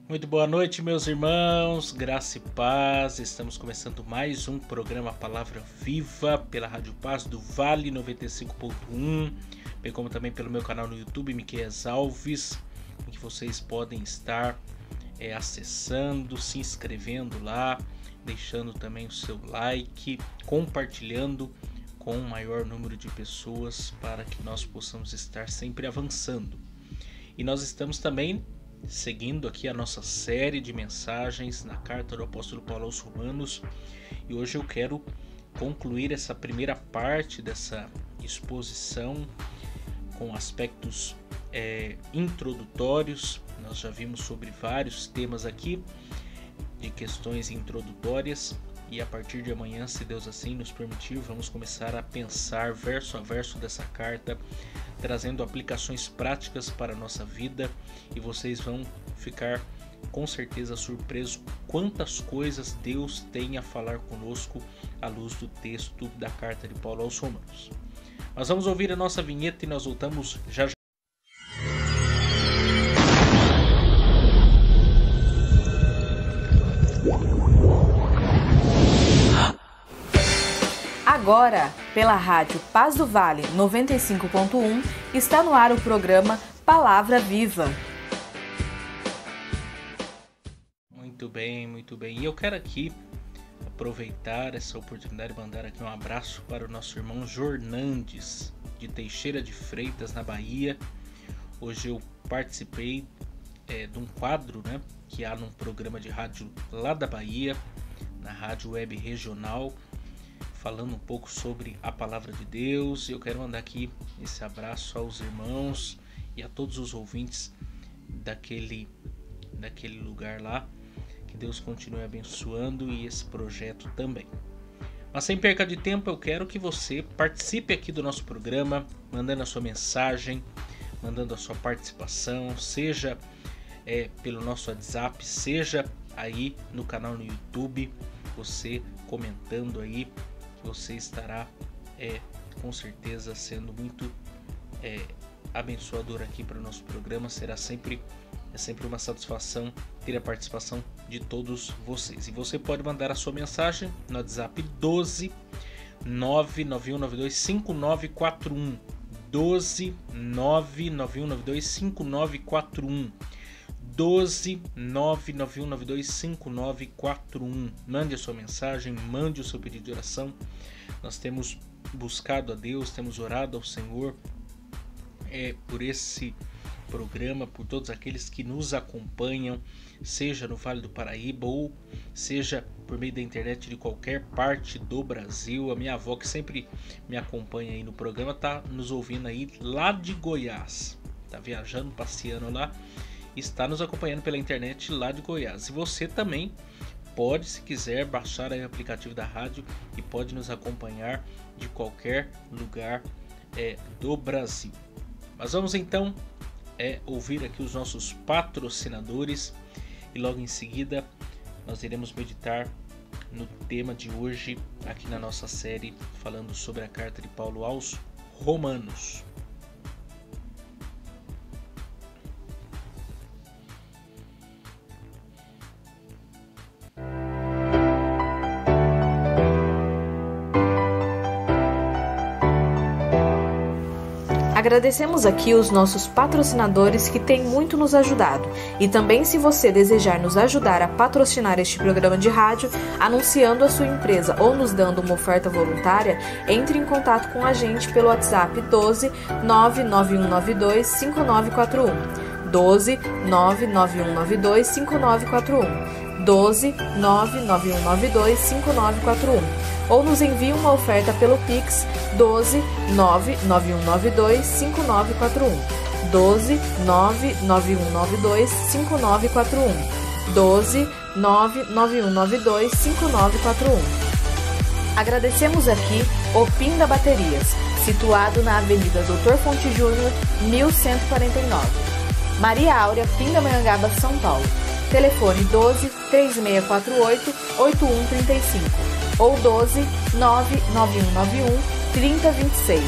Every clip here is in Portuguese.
Muito boa noite, meus irmãos, graça e paz. Estamos começando mais um programa Palavra Viva pela Rádio Paz do Vale 95.1, bem como também pelo meu canal no YouTube, Miqueias Alves, em que vocês podem estar acessando, se inscrevendo lá, deixando também o seu like, compartilhando com o maior número de pessoas para que nós possamos estar sempre avançando. E nós estamos também seguindo aqui a nossa série de mensagens na carta do apóstolo Paulo aos Romanos, e hoje eu quero concluir essa primeira parte dessa exposição com aspectos introdutórios. Nós já vimos sobre vários temas aqui de questões introdutórias, e a partir de amanhã, se Deus assim nos permitir, vamos começar a pensar verso a verso dessa carta, trazendo aplicações práticas para a nossa vida, e vocês vão ficar com certeza surpresos quantas coisas Deus tem a falar conosco à luz do texto da carta de Paulo aos Romanos. Nós vamos ouvir a nossa vinheta e nós voltamos já já. Agora, pela Rádio Paz do Vale 95.1, está no ar o programa Palavra Viva. Muito bem. E eu quero aqui aproveitar essa oportunidade de mandar aqui um abraço para o nosso irmão Jornandes, de Teixeira de Freitas, na Bahia. Hoje eu participei de um quadro, que há num programa de rádio lá da Bahia, na Rádio Web Regional, falando um pouco sobre a Palavra de Deus. Eu quero mandar aqui esse abraço aos irmãos e a todos os ouvintes daquele lugar lá. Que Deus continue abençoando e esse projeto também. Mas sem perca de tempo, eu quero que você participe aqui do nosso programa, mandando a sua mensagem, mandando a sua participação, seja pelo nosso WhatsApp, seja aí no canal no YouTube, você comentando aí, você estará com certeza sendo muito abençoador aqui para o nosso programa. Será sempre uma satisfação ter a participação de todos vocês. E você pode mandar a sua mensagem no WhatsApp 12 99192 5941, 12 99192 5941, 12 99192 5941. Mande a sua mensagem, mande o seu pedido de oração. Nós temos buscado a Deus, temos orado ao Senhor por esse programa, por todos aqueles que nos acompanham, seja no Vale do Paraíba ou seja por meio da internet de qualquer parte do Brasil. A minha avó, que sempre me acompanha aí no programa, está nos ouvindo aí lá de Goiás, está viajando, passeando lá, está nos acompanhando pela internet lá de Goiás. E você também pode, se quiser, baixar aí o aplicativo da rádio e pode nos acompanhar de qualquer lugar do Brasil. Mas vamos então ouvir aqui os nossos patrocinadores, e logo em seguida nós iremos meditar no tema de hoje aqui na nossa série falando sobre a carta de Paulo aos Romanos. Agradecemos aqui os nossos patrocinadores que têm muito nos ajudado. E também, se você desejar nos ajudar a patrocinar este programa de rádio, anunciando a sua empresa ou nos dando uma oferta voluntária, entre em contato com a gente pelo WhatsApp 12 99192 5941, 12 99192 5941, 12 99192 5941. Ou nos envie uma oferta pelo Pix 12 99192 5941, 12 99192 5941, 12 99192 5941. Agradecemos aqui o Pinda Baterias, situado na Avenida Doutor Fonte Júnior, 1149. Maria Áurea, Pindamonhangaba, São Paulo. Telefone 12 3648 8135 ou 12 99191 3026.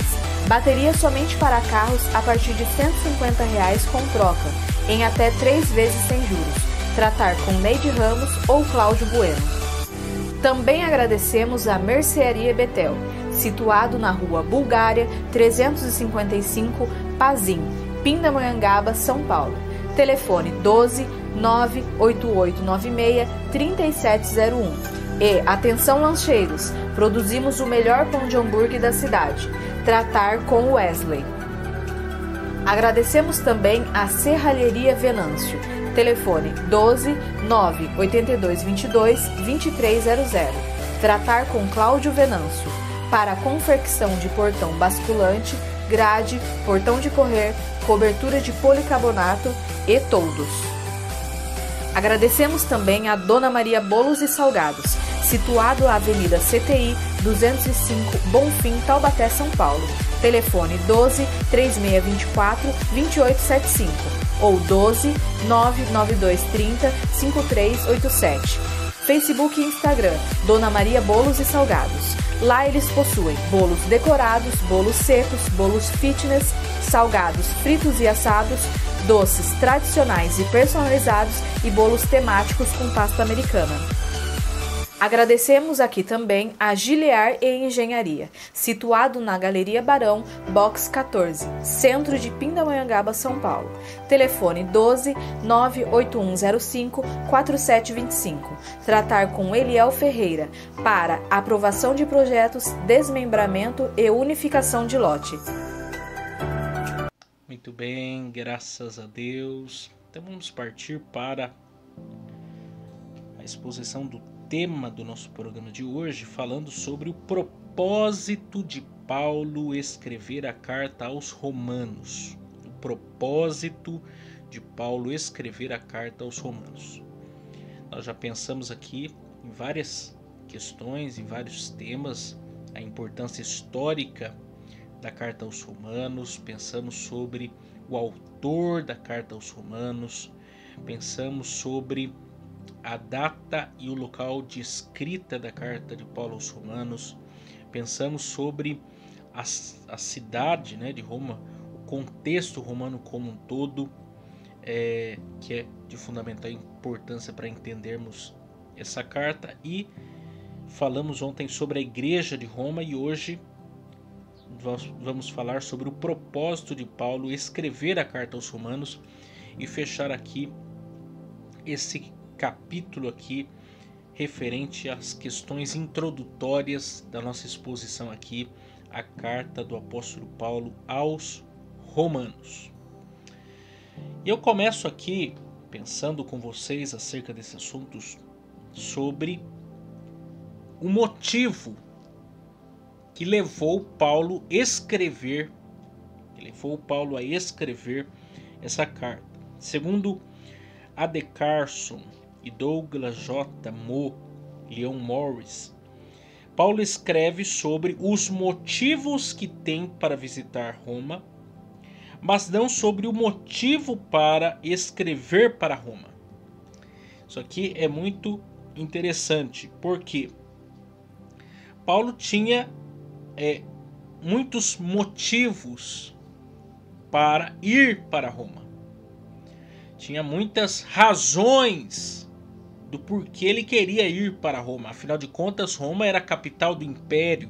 Bateria somente para carros a partir de R$ 150 com troca, em até 3 vezes sem juros. tratar com Neide Ramos ou Cláudio Bueno. Também agradecemos a Mercearia Betel, situado na Rua Bulgária 355, Pazim, Pindamonhangaba, São Paulo. Telefone 12 98896 3701. E atenção lancheiros, produzimos o melhor pão de hambúrguer da cidade. Tratar com Wesley. Agradecemos também a Serralheria Venâncio. Telefone 12 98222 2300. Tratar com Cláudio Venâncio. Para confecção de portão basculante, grade, portão de correr, cobertura de policarbonato e toldos. Agradecemos também a Dona Maria Bolos e Salgados, situado na Avenida CTI 205, Bonfim, Taubaté, São Paulo. Telefone 12 3624 2875 ou 12 99230 5387. Facebook e Instagram, Dona Maria Bolos e Salgados. Lá eles possuem bolos decorados, bolos secos, bolos fitness, salgados fritos e assados, doces tradicionais e personalizados e bolos temáticos com pasta americana. Agradecemos aqui também a Gilear e Engenharia, situado na Galeria Barão, Box 14, centro de Pindamonhangaba, São Paulo. Telefone 12 98105 4725. Tratar com Eliel Ferreira para aprovação de projetos, desmembramento e unificação de lote. Muito bem, graças a Deus. Então vamos partir para a exposição do tema do nosso programa de hoje, falando sobre o propósito de Paulo escrever a carta aos Romanos. O propósito de Paulo escrever a carta aos Romanos. Nós já pensamos aqui em várias questões, em vários temas, a importância histórica da carta aos Romanos, pensamos sobre o autor da carta aos Romanos, pensamos sobre a data e o local de escrita da carta de Paulo aos Romanos, pensamos sobre a cidade, né, de Roma, o contexto romano como um todo, que é de fundamental importância para entendermos essa carta, e falamos ontem sobre a igreja de Roma, e hoje vamos falar sobre o propósito de Paulo escrever a carta aos Romanos e fechar aqui esse capítulo aqui referente às questões introdutórias da nossa exposição aqui, a carta do apóstolo Paulo aos Romanos. E eu começo aqui pensando com vocês acerca desses assuntos sobre o motivo que levou Paulo a escrever essa carta. Segundo A. D. Carson e Douglas J. Moe, Leon Morris, Paulo escreve sobre os motivos que tem para visitar Roma, mas não sobre o motivo para escrever para Roma. Isso aqui é muito interessante, porque Paulo tinha muitos motivos para ir para Roma. Tinha muitas razões do porquê ele queria ir para Roma. Afinal de contas, Roma era a capital do império.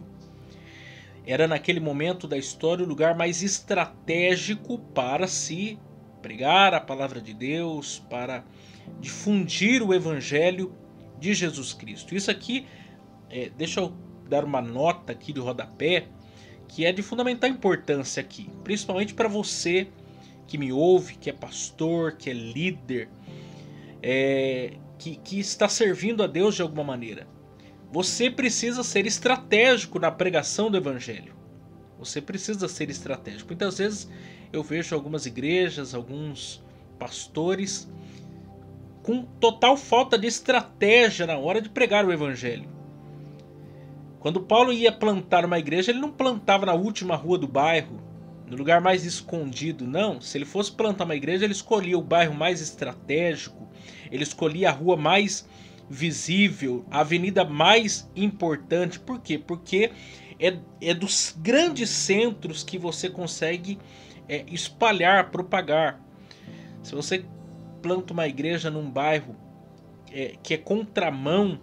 Era naquele momento da história o lugar mais estratégico para se pregar a palavra de Deus, para difundir o evangelho de Jesus Cristo. Isso aqui, deixa eu dar uma nota aqui de rodapé, que é de fundamental importância aqui, principalmente para você que me ouve, que é pastor, que é líder, que está servindo a Deus de alguma maneira. Você precisa ser estratégico na pregação do evangelho. Você precisa ser estratégico. Muitas vezes eu vejo algumas igrejas, alguns pastores com total falta de estratégia na hora de pregar o evangelho. Quando Paulo ia plantar uma igreja, ele não plantava na última rua do bairro, no lugar mais escondido, não. Se ele fosse plantar uma igreja, ele escolhia o bairro mais estratégico, ele escolhia a rua mais visível, a avenida mais importante. Por quê? Porque é dos grandes centros que você consegue espalhar, propagar. Se você planta uma igreja num bairro que é contramão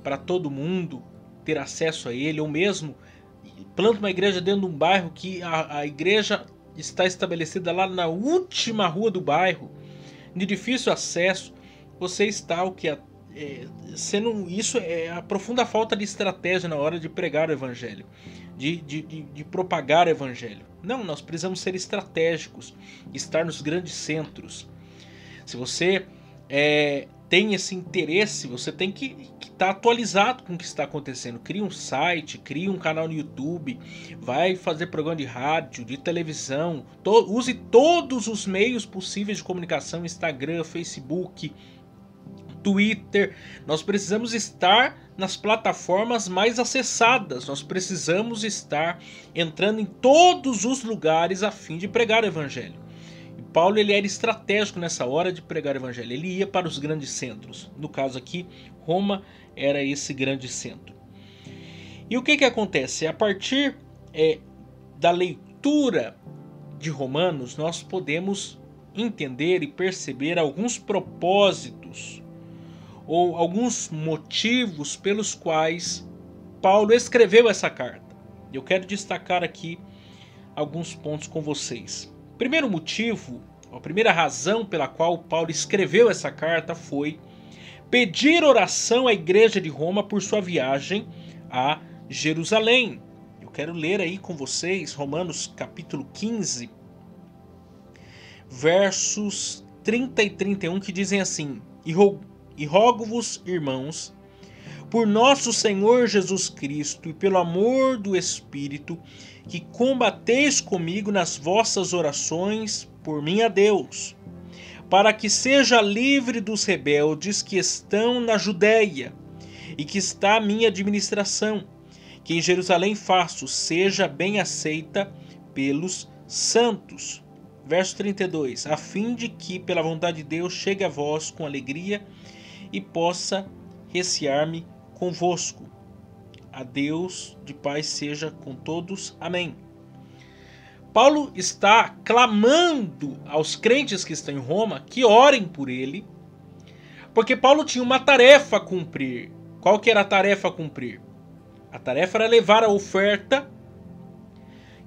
para todo mundo ter acesso a ele, ou mesmo planta uma igreja dentro de um bairro que a igreja está estabelecida lá na última rua do bairro, de difícil acesso, você está isso é a profunda falta de estratégia na hora de pregar o evangelho, de propagar o evangelho. Não, nós precisamos ser estratégicos, estar nos grandes centros. Se você tem esse interesse, você tem que estar atualizado com o que está acontecendo. Cria um site, cria um canal no YouTube, vai fazer programa de rádio, de televisão, use todos os meios possíveis de comunicação, Instagram, Facebook, Twitter. Nós precisamos estar nas plataformas mais acessadas, nós precisamos estar entrando em todos os lugares a fim de pregar o evangelho. E Paulo ele era estratégico nessa hora de pregar o evangelho, ele ia para os grandes centros. No caso aqui, Roma era esse grande centro. E o que acontece? A partir da leitura de Romanos, nós podemos entender e perceber alguns propósitos ou alguns motivos pelos quais Paulo escreveu essa carta. Eu quero destacar aqui alguns pontos com vocês. Primeiro motivo, a primeira razão pela qual Paulo escreveu essa carta foi pedir oração à igreja de Roma por sua viagem a Jerusalém. Eu quero ler aí com vocês Romanos capítulo 15, versos 30 e 31, que dizem assim: E rogo-vos, irmãos, por nosso Senhor Jesus Cristo e pelo amor do Espírito, que combateis comigo nas vossas orações por mim a Deus, para que seja livre dos rebeldes que estão na Judéia e que está a minha administração, que em Jerusalém faço, seja bem aceita pelos santos. Verso 32, a fim de que, pela vontade de Deus, chegue a vós com alegria e possa recear-me convosco. A Deus de paz seja com todos. Amém. Paulo está clamando aos crentes que estão em Roma que orem por ele, porque Paulo tinha uma tarefa a cumprir. Qual que era a tarefa a cumprir? A tarefa era levar a oferta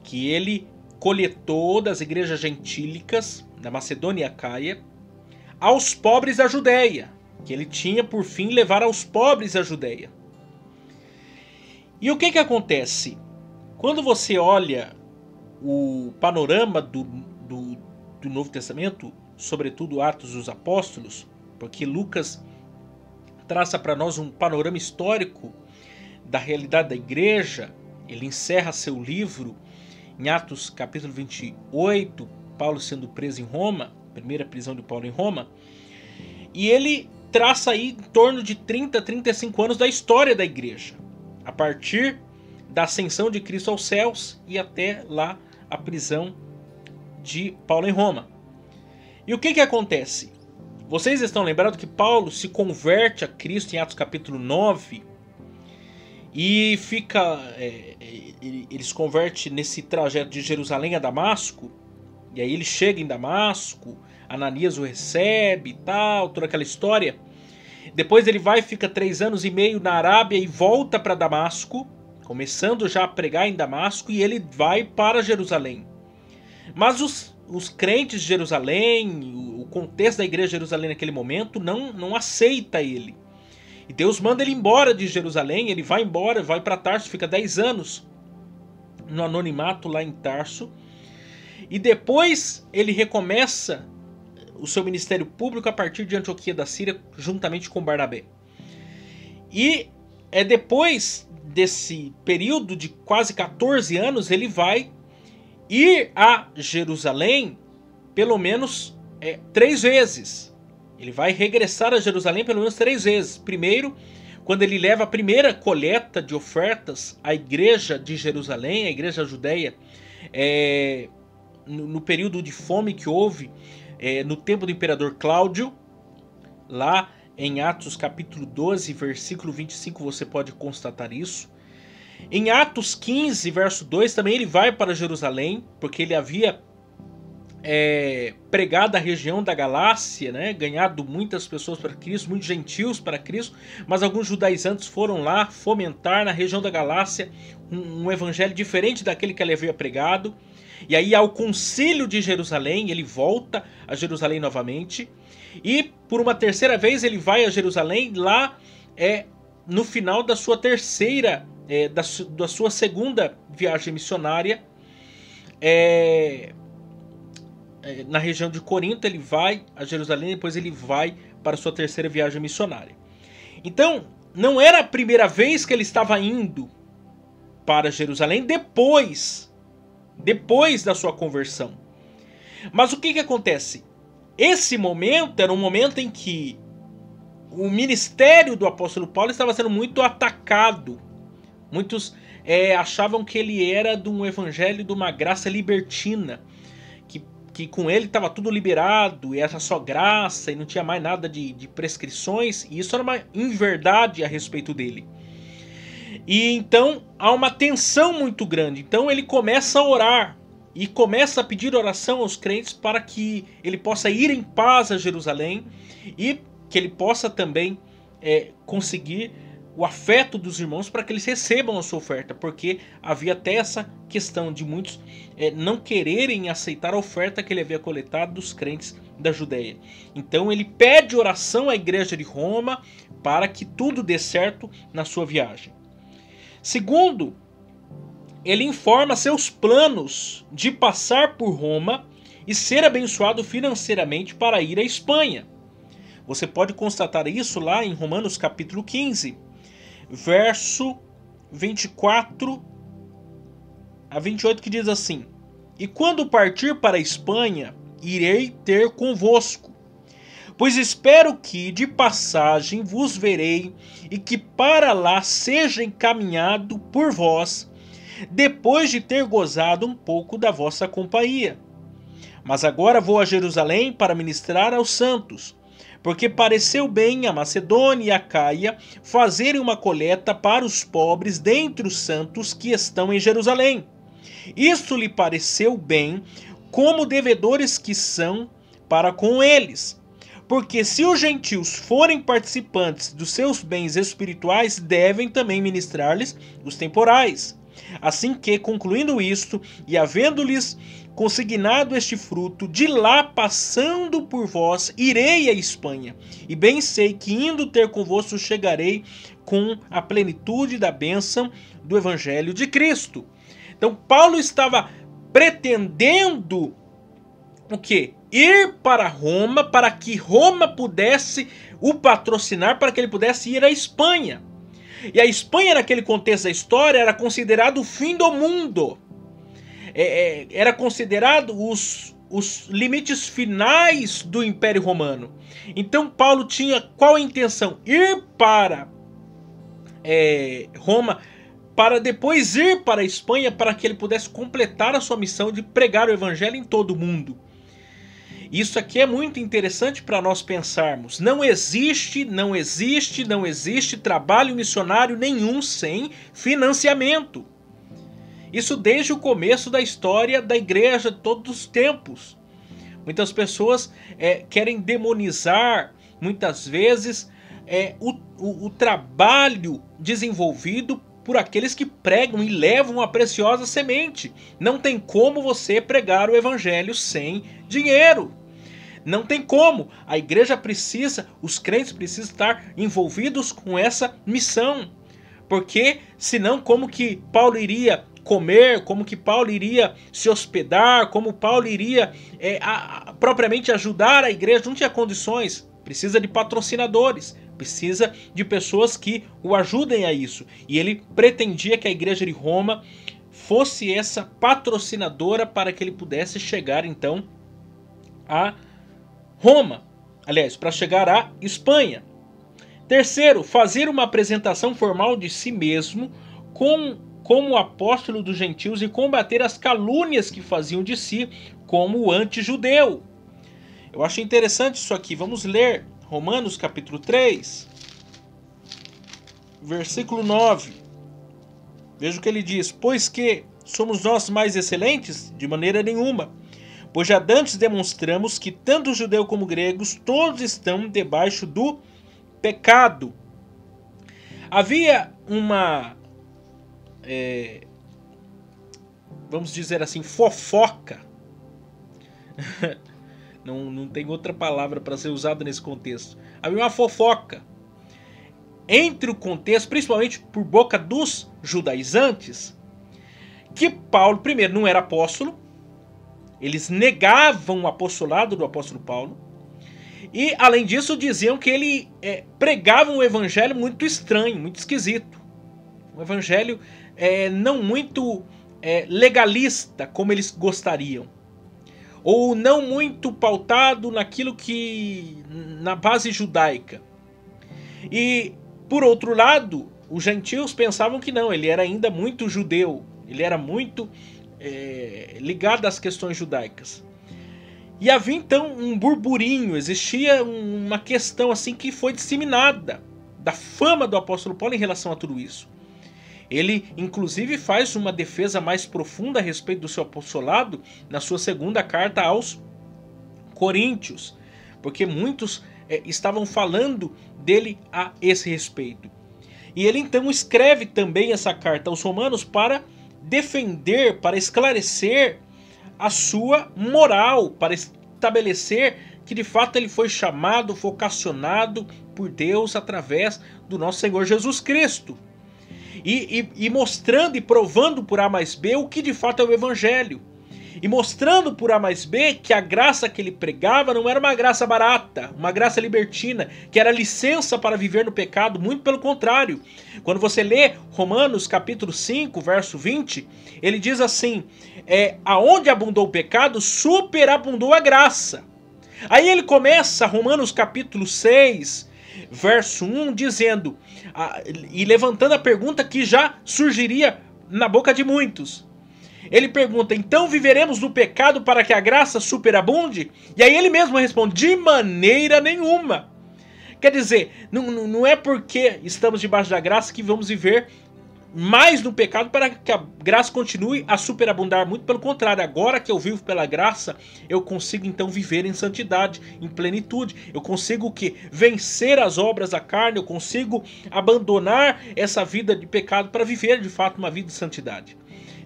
que ele coletou das igrejas gentílicas da Macedônia e Acaia aos pobres da Judéia, que ele tinha por fim levar aos pobres da Judéia. E o que acontece? Quando você olha o panorama do Novo Testamento, sobretudo Atos dos Apóstolos, porque Lucas traça para nós um panorama histórico da realidade da igreja, ele encerra seu livro em Atos capítulo 28, Paulo sendo preso em Roma, primeira prisão de Paulo em Roma, e ele traça aí em torno de 30 a 35 anos da história da igreja, a partir da ascensão de Cristo aos céus e até lá a prisão de Paulo em Roma. E o que acontece? Vocês estão lembrados que Paulo se converte a Cristo em Atos capítulo 9 e ele se converte nesse trajeto de Jerusalém a Damasco, e aí ele chega em Damasco, Ananias o recebe e tal, toda aquela história. Depois ele vai e fica 3 anos e meio na Arábia e volta para Damasco, começando já a pregar em Damasco, e ele vai para Jerusalém. Mas os crentes de Jerusalém, o contexto da igreja de Jerusalém naquele momento, não aceita ele. E Deus manda ele embora de Jerusalém, ele vai embora, vai para Tarso, fica 10 anos no anonimato lá em Tarso. E depois ele recomeça o seu ministério público a partir de Antioquia da Síria, juntamente com Barnabé. E depois desse período de quase 14 anos, ele vai ir a Jerusalém pelo menos 3 vezes. Ele vai regressar a Jerusalém pelo menos 3 vezes. Primeiro, quando ele leva a primeira coleta de ofertas à igreja de Jerusalém, a igreja judeia, no período de fome que houve no tempo do imperador Cláudio, lá em Atos capítulo 12, versículo 25, você pode constatar isso. Em Atos 15, verso 2, também ele vai para Jerusalém, porque ele havia pregado a região da Galácia, né, ganhado muitas pessoas para Cristo, muitos gentios para Cristo, mas alguns judaizantes foram lá fomentar na região da Galácia um evangelho diferente daquele que ele havia pregado. E aí ao concílio de Jerusalém, ele volta a Jerusalém novamente, e por uma terceira vez ele vai a Jerusalém lá no final da sua terceira, da sua segunda viagem missionária, na região de Corinto. Ele vai a Jerusalém, depois ele vai para a sua terceira viagem missionária. Então, não era a primeira vez que ele estava indo para Jerusalém depois da sua conversão. Mas o que acontece? Esse momento era um momento em que o ministério do apóstolo Paulo estava sendo muito atacado. Muitos achavam que ele era de um evangelho de uma graça libertina, que com ele estava tudo liberado, e era só graça, e não tinha mais nada de prescrições, e isso era uma inverdade a respeito dele. E então há uma tensão muito grande. Então ele começa a orar, e começa a pedir oração aos crentes para que ele possa ir em paz a Jerusalém, e que ele possa também conseguir o afeto dos irmãos para que eles recebam a sua oferta, porque havia até essa questão de muitos não quererem aceitar a oferta que ele havia coletado dos crentes da Judéia. Então ele pede oração à igreja de Roma para que tudo dê certo na sua viagem. Segundo, ele informa seus planos de passar por Roma e ser abençoado financeiramente para ir à Espanha. Você pode constatar isso lá em Romanos capítulo 15, verso 24 a 28, que diz assim: E quando partir para a Espanha, irei ter convosco, pois espero que de passagem vos verei, e que para lá seja encaminhado por vós, depois de ter gozado um pouco da vossa companhia. Mas agora vou a Jerusalém para ministrar aos santos, porque pareceu bem a Macedônia e a Caia fazerem uma coleta para os pobres dentre os santos que estão em Jerusalém. Isso lhe pareceu bem, como devedores que são para com eles. Porque se os gentios forem participantes dos seus bens espirituais, devem também ministrar-lhes os temporais. Assim que, concluindo isto, e havendo-lhes consignado este fruto, de lá passando por vós, irei à Espanha, e bem sei que indo ter convosco chegarei com a plenitude da bênção do Evangelho de Cristo. Então Paulo estava pretendendo o quê? Ir para Roma, para que Roma pudesse o patrocinar, para que ele pudesse ir à Espanha. E a Espanha, naquele contexto da história, era considerado o fim do mundo. Era considerado os limites finais do Império Romano. Então Paulo tinha qual a intenção? Ir para Roma, para depois ir para a Espanha, para que ele pudesse completar a sua missão de pregar o Evangelho em todo o mundo. Isso aqui é muito interessante para nós pensarmos. Não existe trabalho missionário nenhum sem financiamento. Isso desde o começo da história da igreja, de todos os tempos. Muitas pessoas querem demonizar, muitas vezes, o trabalho desenvolvido por aqueles que pregam e levam a preciosa semente. Não tem como você pregar o evangelho sem dinheiro. Não tem como. A igreja precisa, os crentes precisam estar envolvidos com essa missão. Porque senão como que Paulo iria comer, como que Paulo iria se hospedar, como Paulo iria propriamente ajudar a igreja? Não tinha condições. Precisa de patrocinadores, precisa de pessoas que o ajudem a isso. E ele pretendia que a igreja de Roma fosse essa patrocinadora para que ele pudesse chegar então a Roma, aliás, para chegar à Espanha. Terceiro, fazer uma apresentação formal de si mesmo como apóstolo dos gentios e combater as calúnias que faziam de si como anti-judeu. Eu acho interessante isso aqui. Vamos ler Romanos capítulo 3, versículo 9. Veja o que ele diz: Pois que somos nós mais excelentes? De maneira nenhuma. Pois já dantes demonstramos que tanto judeus como gregos, todos estão debaixo do pecado. Havia uma, vamos dizer assim, fofoca. Não tem outra palavra para ser usada nesse contexto. Havia uma fofoca entre o contexto, principalmente por boca dos judaizantes, que Paulo, primeiro, não era apóstolo. Eles negavam o apostolado do apóstolo Paulo. E, além disso, diziam que ele pregava um evangelho muito estranho, muito esquisito. Um evangelho não muito legalista, como eles gostariam. Ou não muito pautado naquilo que... na base judaica. E, por outro lado, os gentios pensavam que não, ele era ainda muito judeu. Ele era muito ligado às questões judaicas. E havia então um burburinho, existia uma questão assim que foi disseminada da fama do apóstolo Paulo em relação a tudo isso. Ele inclusive faz uma defesa mais profunda a respeito do seu apostolado na sua segunda carta aos Coríntios, porque muitos estavam falando dele a esse respeito. E ele então escreve também essa carta aos Romanos para defender, para esclarecer a sua moral, para estabelecer que de fato ele foi chamado, vocacionado por Deus através do nosso Senhor Jesus Cristo. E mostrando e provando por A mais B o que de fato é o Evangelho. E mostrando por A mais B que a graça que ele pregava não era uma graça barata, uma graça libertina, que era licença para viver no pecado, muito pelo contrário. Quando você lê Romanos capítulo 5, verso 20, ele diz assim, aonde abundou o pecado, superabundou a graça. Aí ele começa Romanos capítulo 6, verso 1, dizendo, e levantando a pergunta que já surgiria na boca de muitos. Ele pergunta, então viveremos no pecado para que a graça superabunde? E aí ele mesmo responde, de maneira nenhuma. Quer dizer, não é porque estamos debaixo da graça que vamos viver mais no pecado para que a graça continue a superabundar. Muito pelo contrário, agora que eu vivo pela graça, eu consigo então viver em santidade, em plenitude. Eu consigo o quê? Vencer as obras da carne, eu consigo abandonar essa vida de pecado para viver de fato uma vida de santidade.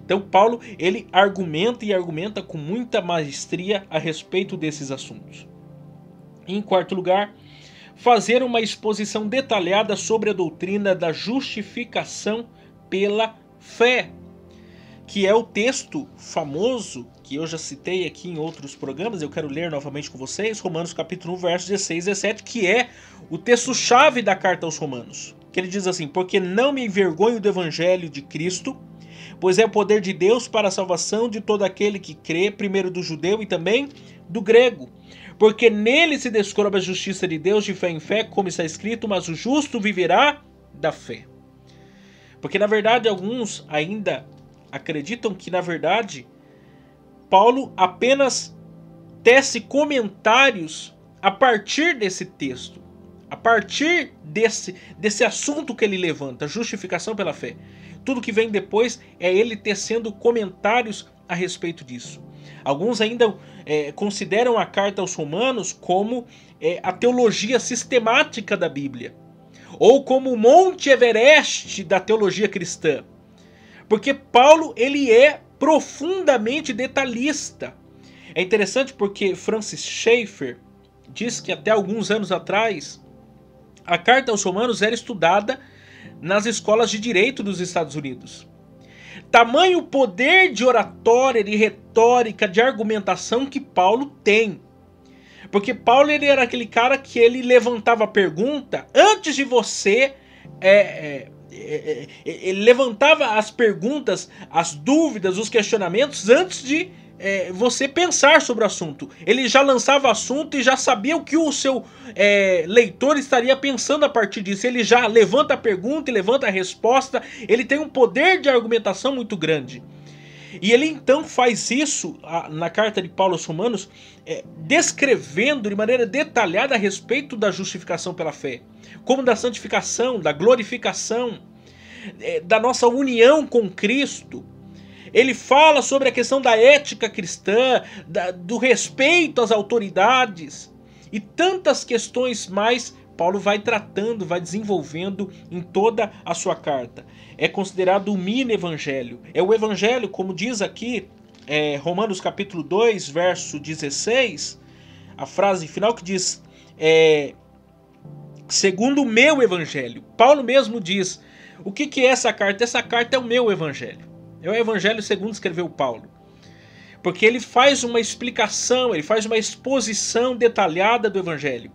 Então Paulo, ele argumenta e argumenta com muita maestria a respeito desses assuntos. Em quarto lugar, fazer uma exposição detalhada sobre a doutrina da justificação pela fé, que é o texto famoso que eu já citei aqui em outros programas, eu quero ler novamente com vocês, Romanos capítulo 1, versos 16 e 17, que é o texto-chave da carta aos Romanos, que ele diz assim, porque não me envergonho do evangelho de Cristo, pois é o poder de Deus para a salvação de todo aquele que crê, primeiro do judeu e também do grego. Porque nele se descobre a justiça de Deus de fé em fé, como está escrito, mas o justo viverá da fé. Porque na verdade alguns ainda acreditam que na verdade Paulo apenas tece comentários a partir desse texto, a partir desse assunto que ele levanta, justificação pela fé. Tudo que vem depois é ele tecendo comentários a respeito disso. Alguns ainda consideram a carta aos Romanos como a teologia sistemática da Bíblia, ou como o Monte Everest da teologia cristã. Porque Paulo ele é profundamente detalhista. É interessante porque Francis Schaeffer diz que até alguns anos atrás a carta aos Romanos era estudada nas escolas de direito dos Estados Unidos. Tamanho poder de oratória, de retórica, de argumentação que Paulo tem. Porque Paulo ele era aquele cara que ele levantava a pergunta antes de você... ele levantava as perguntas, as dúvidas, os questionamentos antes de você pensar sobre o assunto. Ele já lançava o assunto e já sabia o que o seu leitor estaria pensando a partir disso. Ele já levanta a pergunta e levanta a resposta. Ele tem um poder de argumentação muito grande. E ele então faz isso na carta de Paulo aos Romanos, descrevendo de maneira detalhada a respeito da justificação pela fé, como da santificação, da glorificação, da nossa união com Cristo. ele fala sobre a questão da ética cristã, do respeito às autoridades e tantas questões mais. Paulo vai tratando, vai desenvolvendo em toda a sua carta. É considerado o mini evangelho. É o evangelho, como diz aqui Romanos capítulo 2, verso 16, a frase final que diz, segundo o meu evangelho. Paulo mesmo diz, o que é essa carta? Essa carta é o meu evangelho. É o evangelho segundo escreveu Paulo. Porque ele faz uma explicação, ele faz uma exposição detalhada do evangelho.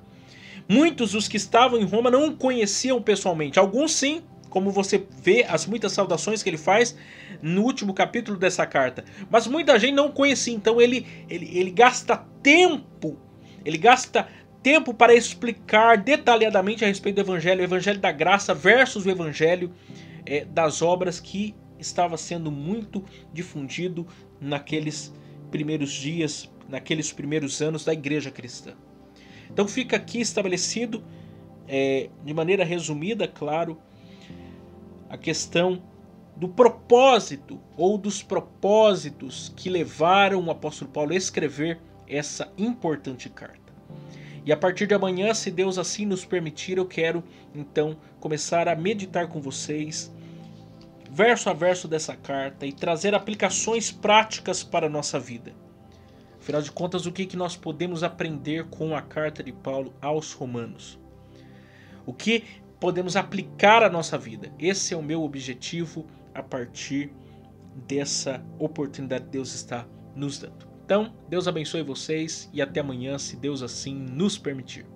Muitos dos que estavam em Roma não o conheciam pessoalmente. Alguns sim, como você vê as muitas saudações que ele faz no último capítulo dessa carta. Mas muita gente não conhecia, então ele gasta tempo. Ele gasta tempo para explicar detalhadamente a respeito do evangelho. O evangelho da graça versus o evangelho das obras, que estava sendo muito difundido naqueles primeiros dias, naqueles primeiros anos da igreja cristã. Então fica aqui estabelecido, de maneira resumida, claro, a questão do propósito ou dos propósitos que levaram o apóstolo Paulo a escrever essa importante carta. E a partir de amanhã, se Deus assim nos permitir, eu quero então começar a meditar com vocês, verso a verso dessa carta, e trazer aplicações práticas para a nossa vida. Afinal de contas, o que nós podemos aprender com a carta de Paulo aos Romanos? O que podemos aplicar à nossa vida? Esse é o meu objetivo a partir dessa oportunidade que Deus está nos dando. Então, Deus abençoe vocês e até amanhã, se Deus assim nos permitir.